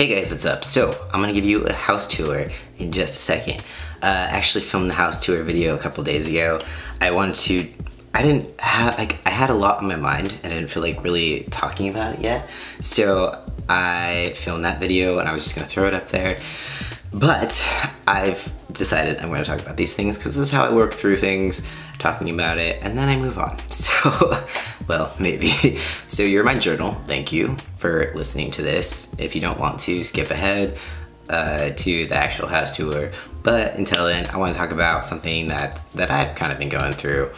Hey guys, what's up? So, I'm gonna give you a house tour in just a second. I actually filmed the house tour video a couple days ago. I had a lot on my mind and I didn't feel like really talking about it yet. So, I filmed that video and I was just gonna throw it up there. But I've decided I'm gonna talk about these things because this is how I work through things, talking about it, and then I move on. So, well, maybe. So you're my journal. Thank you for listening to this. If you don't want to, skip ahead to the actual house tour. But until then, I want to talk about something that I've kind of been going through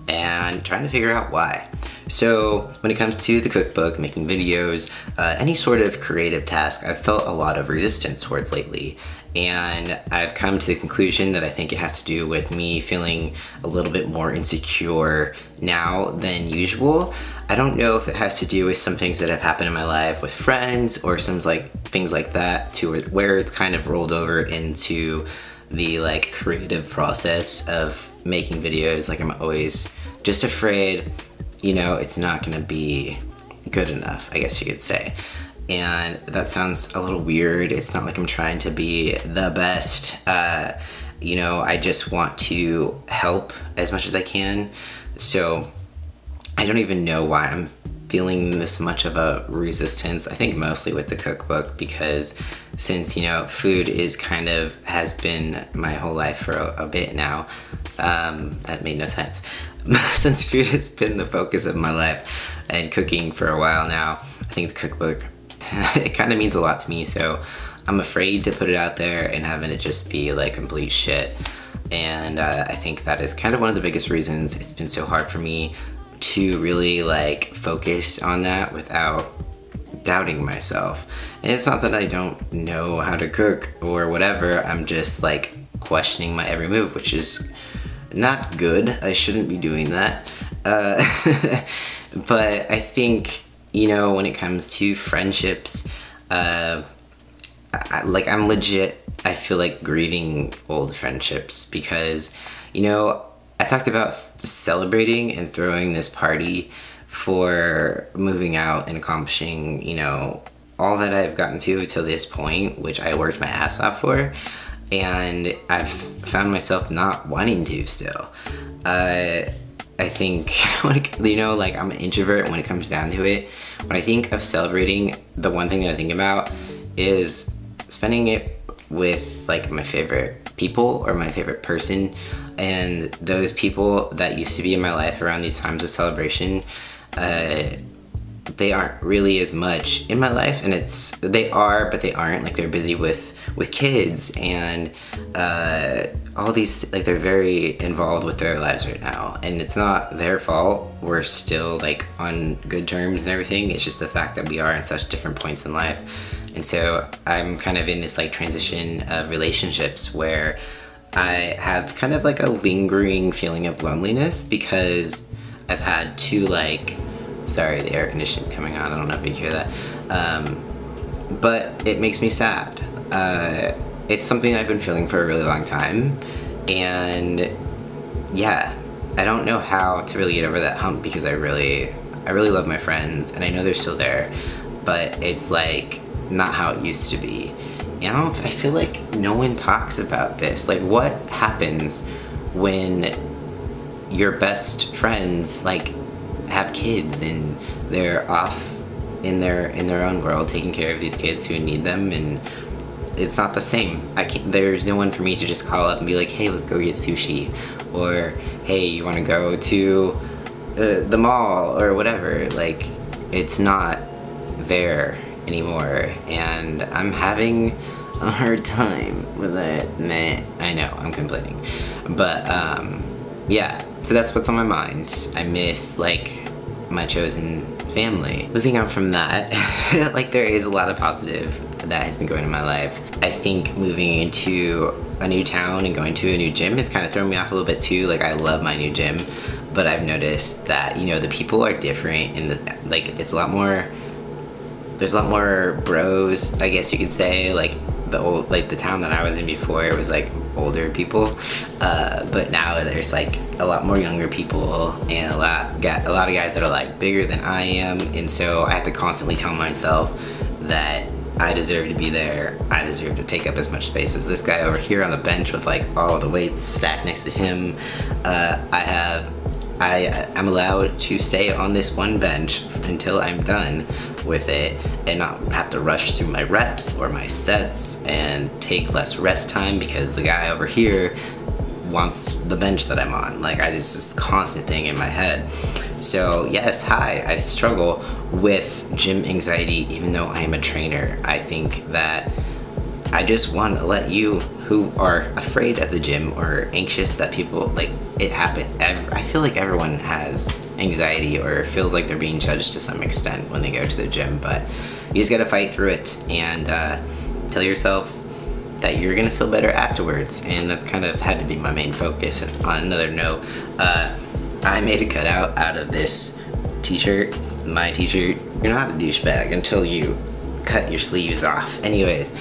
and trying to figure out why. So when it comes to the cookbook, making videos, any sort of creative task, I've felt a lot of resistance towards lately. And I've come to the conclusion that I think it has to do with me feeling a little bit more insecure now than usual. I don't know if it has to do with some things that have happened in my life with friends or some things like that, to where it's kind of rolled over into the creative process of making videos. Like, I'm always just afraid, you know, it's not gonna be good enough, I guess you could say. And that sounds a little weird. It's not like I'm trying to be the best. You know, I just want to help as much as I can. So I don't even know why I'm feeling this much of a resistance. I think mostly with the cookbook, because since, you know, food has been my whole life for a bit now. That made no sense. Since food has been the focus of my life and cooking for a while now, I think the cookbook, it kind of means a lot to me. So I'm afraid to put it out there and having it just be like complete shit. And I think that is kind of one of the biggest reasons it's been so hard for me to really focus on that without doubting myself. And it's not that I don't know how to cook or whatever, I'm just questioning my every move, which is not good. I shouldn't be doing that. But I think, you know, when it comes to friendships, I'm legit, I feel like grieving old friendships because, you know, I talked about celebrating and throwing this party for moving out and accomplishing, you know, all that I've gotten to this point, which I worked my ass off for, and I've found myself not wanting to still. I think, you know, I'm an introvert when it comes down to it. When I think of celebrating, the one thing that I think about is spending it with my favorite people or my favorite person. And those people that used to be in my life around these times of celebration, they aren't really as much in my life, and they are, but they aren't. They're busy with kids and all these, they're very involved with their lives right now, and it's not their fault. We're still on good terms and everything. It's just the fact that we are in such different points in life. And so I'm kind of in this transition of relationships where I have kind of a lingering feeling of loneliness because I've had to sorry, the air conditioning's coming on, I don't know if you hear that, but it makes me sad. It's something I've been feeling for a really long time, and yeah, I don't know how to really get over that hump because I really love my friends and I know they're still there, but it's not how it used to be. And I feel like no one talks about this. What happens when your best friends have kids and they're off in their own world taking care of these kids who need them, and it's not the same. There's no one for me to just call up and be like, hey, let's go get sushi, or hey, you want to go to the mall or whatever. It's not there anymore, and I'm having a hard time with it. Meh, I know, I'm complaining. But yeah, so that's what's on my mind. I miss my chosen family. Moving on from that, there is a lot of positive that has been going in my life. I think moving into a new town and going to a new gym has kind of thrown me off a little bit too. I love my new gym, but I've noticed that, you know, the people are different, and it's a lot more, there's a lot more bros, I guess you could say. The town that I was in before, it was older people, but now there's a lot more younger people and a lot of guys that are bigger than I am, and so I have to constantly tell myself that I deserve to be there. I deserve to take up as much space as this guy over here on the bench with like all the weights stacked next to him. I'm allowed to stay on this one bench until I'm done with it and not have to rush through my reps or my sets and take less rest time because the guy over here wants the bench that I'm on. Like, I just this constant thing in my head. So yes, hi, I struggle with gym anxiety even though I am a trainer. I think that I just want to let you who are afraid of the gym or anxious that people, like, it happened. I feel like everyone has anxiety or feels like they're being judged to some extent when they go to the gym, but you just gotta fight through it and tell yourself that you're gonna feel better afterwards, and that's kind of had to be my main focus. And on another note, I made a cutout out of this t-shirt, my t-shirt. You're not a douchebag until you cut your sleeves off. Anyways,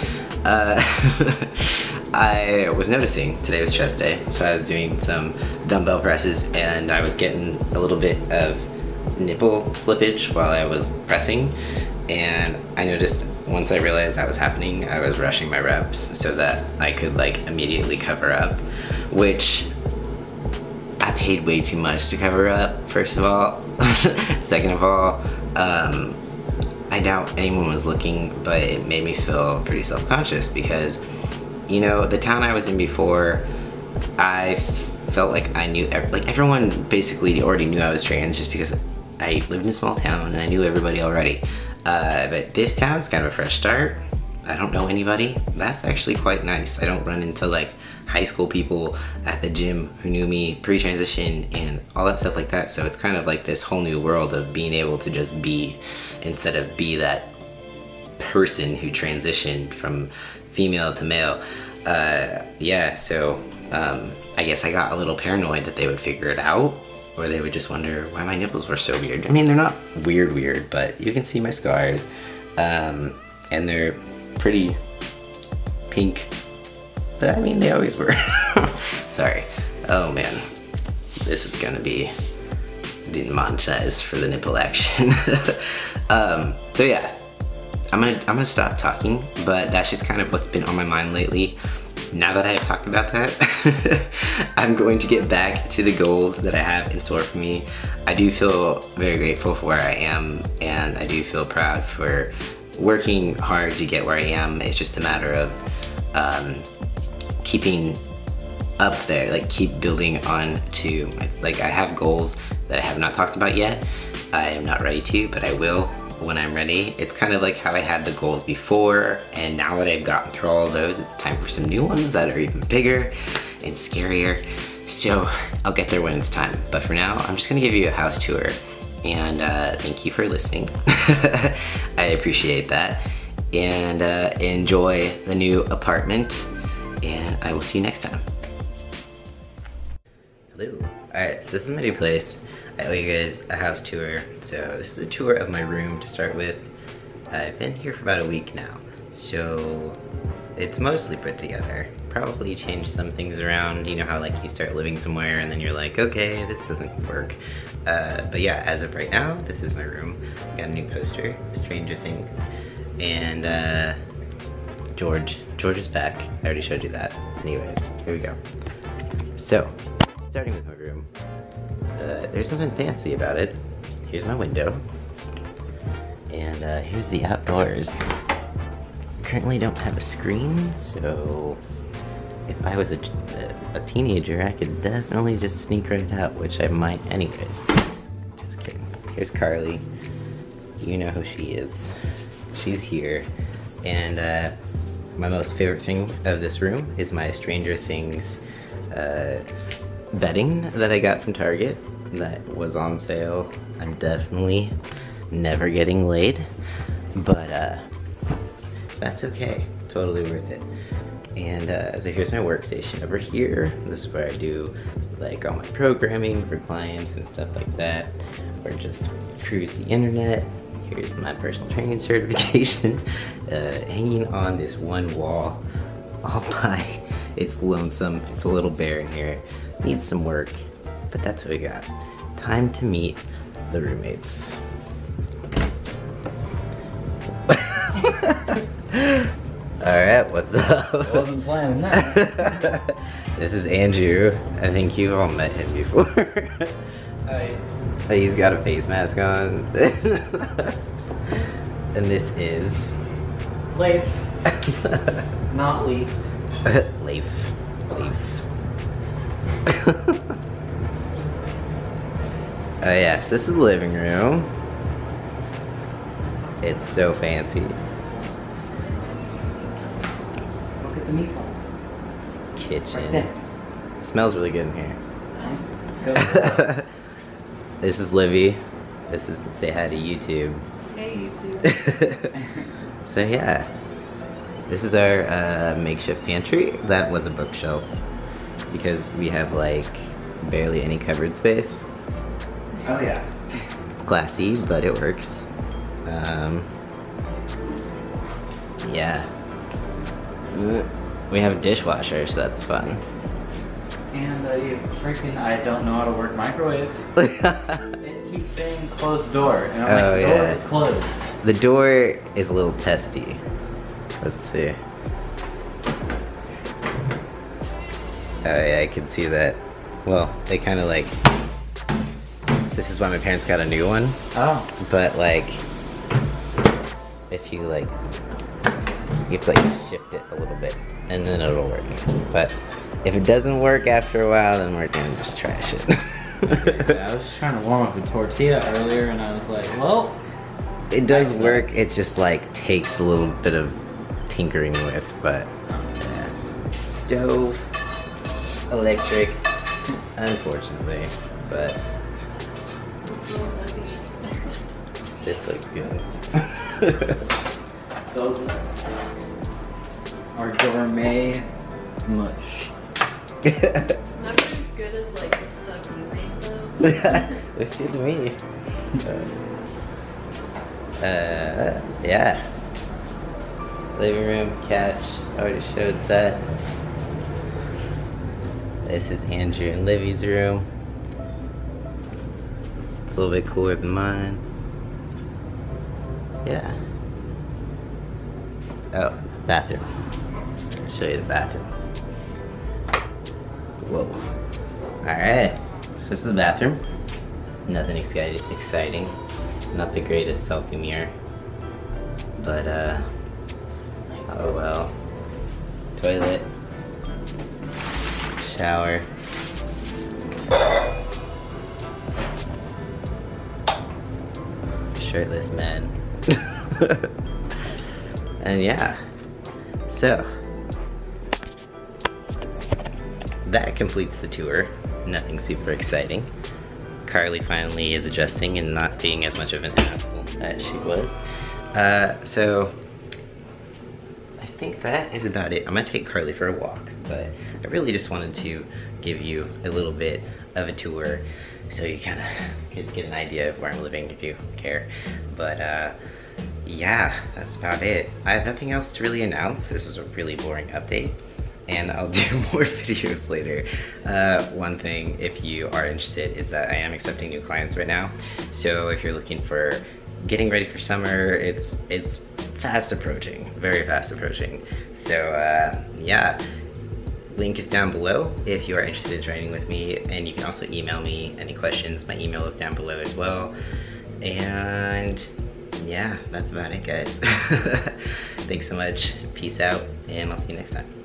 I was noticing today was chest day, so I was doing some dumbbell presses and I was getting a little bit of nipple slippage while I was pressing, and I noticed once I realized that was happening, I was rushing my reps so that I could like immediately cover up, which I paid way too much to cover up, first of all. Second of all, I doubt anyone was looking, but it made me feel pretty self-conscious because, you know, the town I was in before, I felt like I knew, like everyone basically already knew I was trans just because I lived in a small town and I knew everybody already. But this town's kind of a fresh start. I don't know anybody. That's actually quite nice. I don't run into like high school people at the gym who knew me pre-transition and all that stuff like that. So it's kind of like this whole new world of being able to just be instead of be that person who transitioned from female to male. Yeah, so I guess I got a little paranoid that they would figure it out, or they would just wonder why my nipples were so weird. I mean, they're not weird, but you can see my scars, and they're pretty pink, but I mean, they always were. Sorry. Oh man, this is gonna be demonetized for the nipple action. So yeah, I'm gonna stop talking, but that's just kind of what's been on my mind lately. Now that I have talked about that, I'm going to get back to the goals that I have in store for me. I do feel very grateful for where I am, and I do feel proud for working hard to get where I am. It's just a matter of keeping up there, like keep building on to, like I have goals that I have not talked about yet. I am not ready to, but I will when I'm ready. It's kind of like how I had the goals before, and now that I've gotten through all of those, it's time for some new ones that are even bigger and scarier. So I'll get there when it's time. But for now, I'm just gonna give you a house tour, and thank you for listening. I appreciate that, and enjoy the new apartment, and I will see you next time. Hello. Alright, so this is my new place. I owe you guys a house tour. So this is a tour of my room to start with. I've been here for about a week now, so it's mostly put together. Probably changed some things around. You know how like you start living somewhere and then you're like, okay, this doesn't work. But yeah, as of right now, this is my room. Got a new poster, Stranger Things, and George is back. I already showed you that. Anyways, here we go. So, starting with my room, there's nothing fancy about it. Here's my window, and here's the outdoors. Currently don't have a screen, so if I was a teenager, I could definitely just sneak right out, which I might anyways. Just kidding. Here's Carly. You know who she is. She's here, and my most favorite thing of this room is my Stranger Things bedding that I got from Target that was on sale. I'm definitely never getting laid, but that's okay, totally worth it. And so here's my workstation over here. This is where I do like all my programming for clients and stuff like that, or just cruise the internet. Here's my personal training certification hanging on this one wall all by. It's lonesome, it's a little bare in here. Needs some work, but that's what we got. Time to meet the roommates. Alright, what's up? I wasn't planning that. This is Andrew. I think you all met him before. Hi. He's got a face mask on. And this is... Leif. Not Leaf. Leif. Oh yes, this is the living room. It's so fancy. Look at the meatball. Kitchen. Right there. It smells really good in here. Go. This is Livy. This is say hi to YouTube. Hey YouTube. So yeah, this is our makeshift pantry. That was a bookshelf because we have like barely any cupboard space. Oh yeah. It's classy, but it works. Yeah. We have a dishwasher, so that's fun. And you freaking, I don't know how to work microwave. It keeps saying closed door, and I'm like, the door is closed. The door is a little testy. Let's see. Oh yeah, I can see that. Well, they kind of like... This is why my parents got a new one. Oh. But like, if you like, you have to like shift it a little bit, and then it'll work. But if it doesn't work after a while, then we're gonna just trash it. Yeah, I was just trying to warm up a tortilla earlier, and I was like, well... It does work, it just like takes a little bit of tinkering with, but yeah. Stove, electric, unfortunately, but this looks good. Those are gourmet mush. It's never as good as like the stuff you make though. Looks good to me. Yeah. Living room, couch, already showed that. This is Andrew and Livy's room. It's a little bit cooler than mine. Yeah. Oh, bathroom. I'll show you the bathroom. Whoa. Alright. So this is the bathroom. Nothing exciting. Not the greatest selfie mirror. But oh well. Toilet. Shower. Shirtless men. And yeah. So that completes the tour. Nothing super exciting. Carly finally is adjusting and not being as much of an asshole as she was. So I think that is about it. I'm gonna take Carly for a walk, but I really just wanted to give you a little bit of a tour so you kind of could get an idea of where I'm living if you care. But yeah, that's about it. I have nothing else to really announce. This was a really boring update, and I'll do more videos later. One thing, if you are interested, is that I am accepting new clients right now. So if you're looking for getting ready for summer, it's fast approaching, very fast approaching. So yeah, link is down below if you are interested in training with me, and you can also email me any questions. My email is down below as well. And yeah, that's about it, guys. Thanks so much. Peace out, and I'll see you next time.